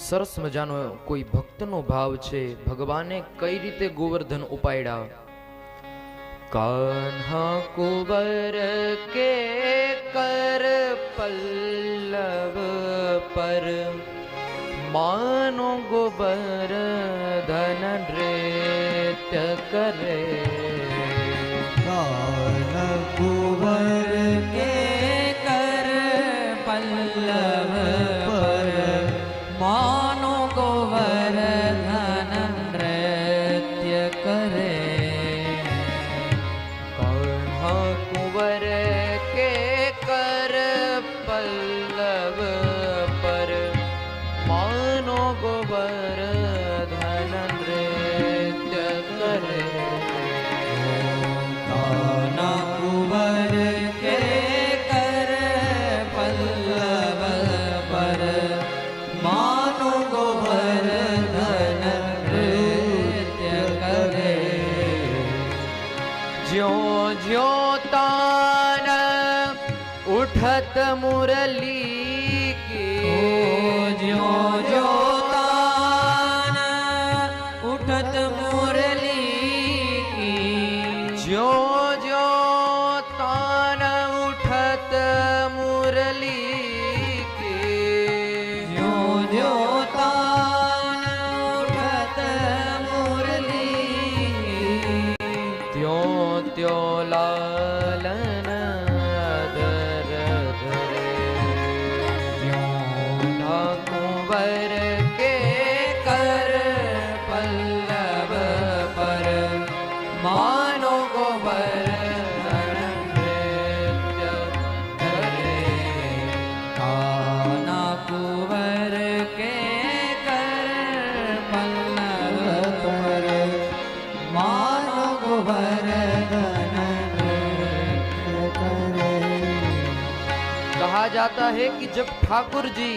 સરસ મજાનો કોઈ ભક્તનો ભાવ છે. ભગવાને કઈ રીતે ગોવર્ધન ઉપાડ્યા. કાન્હા કુંવર કે કર પલ્લવ પર માનો ગોવર્ધન નૃત્ય કરે. કાન્હા કુંવર કે કર પલ્લવ પર માનો ગોવર્ધન નૃત્ય કરે. કાન્હા કુંવર કે કર પલ્લવ પર માનો ગોવર્ધન નૃત્ય કરે. કાન્હા કુંવર કે કર પલ્લવ પર માનો ગોવર્ધન નૃત્ય કરે. જ્યો જ્યો તાન ઉઠત મુરલી કી. જ્યો જ્યો તાન ઉઠત મુરલી કી. જ્યો જ્યો તાન ઉઠત મુરલી કી. જ્યો જ્યો તાન ઉઠત મુરલી કી. ત્યો ત્યો લાલન દર ધરે. કાન્હા કુંવર કે કર પલ્લવ પર માનો ગોવર્ધન નૃત્ય કરે. કાન્હા કુંવર કે કર પલ્લવ પર માનો ગોવર્ધન નૃત્ય કરે. कहा जाता है कि जब ठाकुर जी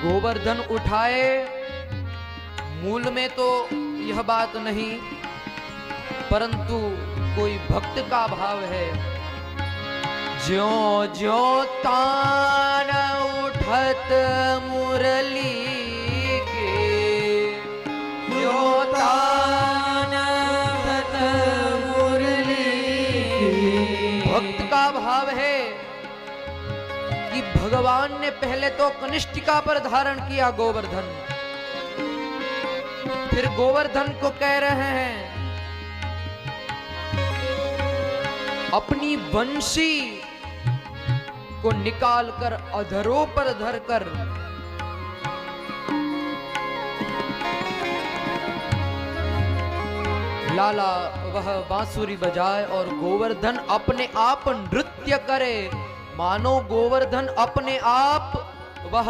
गोवर्धन उठाए, मूल में तो यह बात नहीं, परंतु कोई भक्त का भाव है. ज्यो ज्यो तान उठत मुरली के. ज्यो तान उठत मुरली की. भक्त का भाव है कि भगवान ने पहले तो कनिष्ठिका पर धारण किया गोवर्धन, फिर गोवर्धन को कह रहे हैं अपनी वंशी को निकाल कर अधरों पर धरकर लाला वह बांसुरी बजाए और गोवर्धन अपने आप नृत्य करे. मानो गोवर्धन अपने आप वह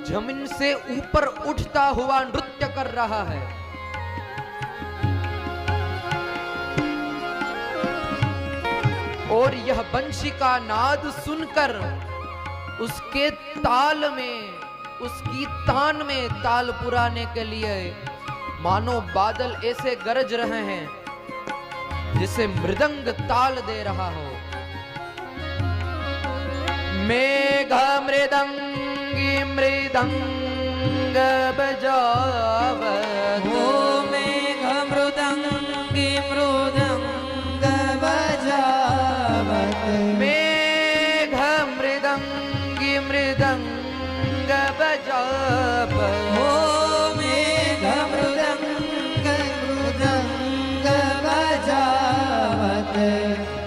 जमीन से ऊपर उठता हुआ नृत्य कर रहा है. और यह बंशी का नाद सुनकर उसके ताल में, उसकी तान में ताल पुराने के लिए मानो बादल ऐसे गरज रहे हैं जिसे मृदंग ताल दे रहा हो. मेघ मृदंगी मृदंग बजावत. ओ मेघ मृदंगी मृदंग बजावत. मेघ मृदंगी मृदंग बजावत. ओ मेघ मृदंग मृदंग बजावत.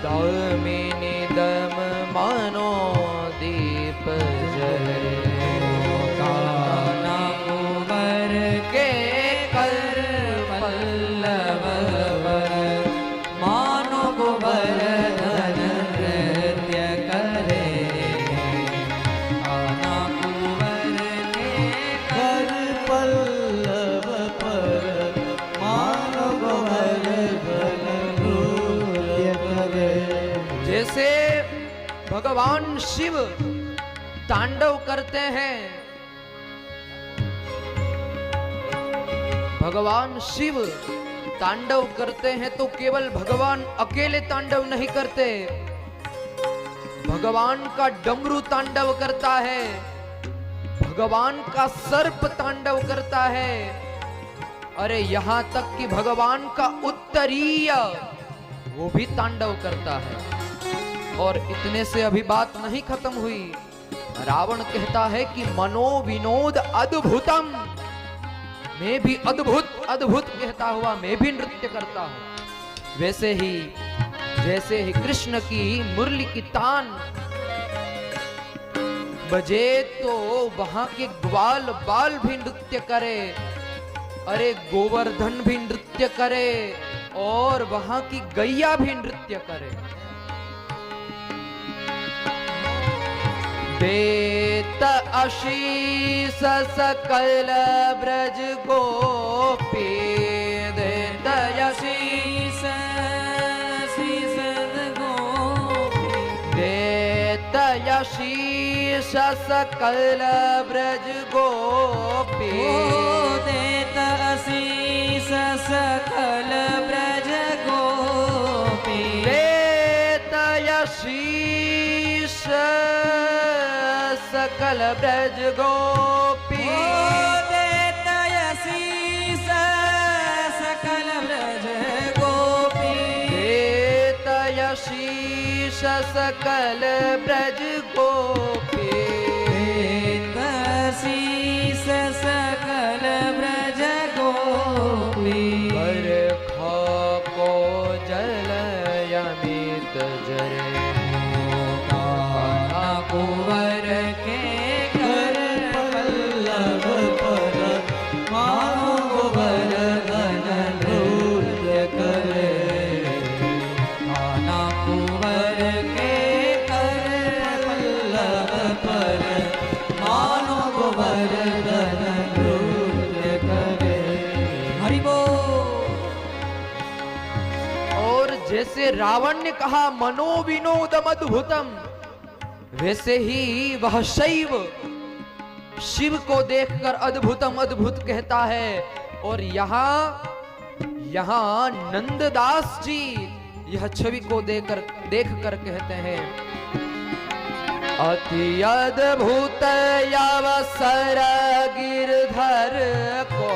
दामिनी दम मानो दीप जले. कान्हा कूंवर के कर पल्लव पर मानो गोवर्धन नृत्य करे. कान्हा कूंवर के कर पल्लव पर मानो गोवर्धन नृत्य करे. जैसे भगवान शिव तांडव करते हैं, भगवान शिव तांडव करते हैं तो केवल भगवान अकेले तांडव नहीं करते, भगवान का डमरू तांडव करता है, भगवान का सर्प तांडव करता है। अरे यहां तक कि भगवान का उत्तरीय वो भी तांडव करता है। और इतने से अभी बात नहीं खत्म हुई। रावण कहता है कि मनोविनोद अद्भुतम, मैं भी अद्भुत अद्भुत कहता हुआ मैं भी नृत्य करता हूं। वैसे ही जैसे ही कृष्ण की मुरली की तान बजे तो वहां के ग्वाल बाल भी नृत्य करे, अरे गोवर्धन भी नृत्य करे और वहां की गैया भी नृत्य करे। देत आशीष सकल ब्रज गोपी, देत आशीष देत आशीष सकल ब्रज गोपी, देत आशीष सकल ब्रज गोपी, देत आशीष सकल ब्रज गोपी, देत आशीष सकल ब्रज गोपी, देत आशीष सकल ब्रज गोपी, देत आशीष सकल ब्रज गोपी, बरखा को जल अमित जरे, कुंवर के कर पल्लव पर मानो गोवर्धन नृत्य करे, आना कुंवर के कर पल्लव पर मानो गोवर्धन नृत्य करे। हरि बोल। और जैसे रावण ने कहा मनोविनोदम अद्भुतम, वैसे ही वह शैव शिव को देखकर अद्भुतम अद्भुत कहता है। और यहाँ नंददास जी यह छवि को देखकर कहते हैं, अति अद्भुत अवसर गिरधर को,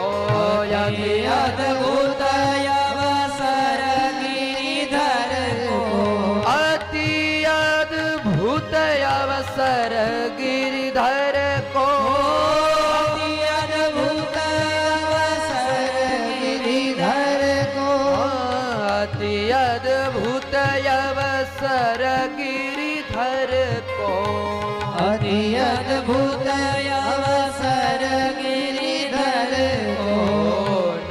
अति अद्भुत अवसर गिरिधर को, अति अद्भुत अवसर गिरिधर को, अति अद्भुत अवसर गिरिधर को, अति अद्भुत अवसर गिरिधर को, अति अद्भुत अवसर गिरिधर को,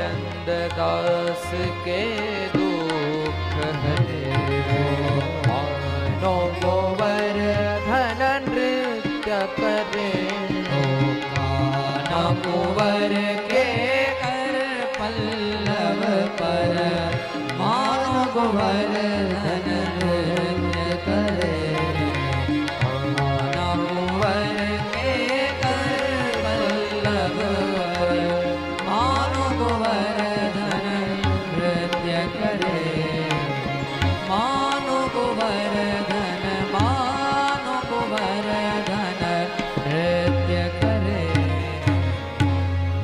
नंददास के दुख हरे मानो गोवर्धन नृत्य करे, आना कुंवर के कर पल्लव पर मानो गोवर्धन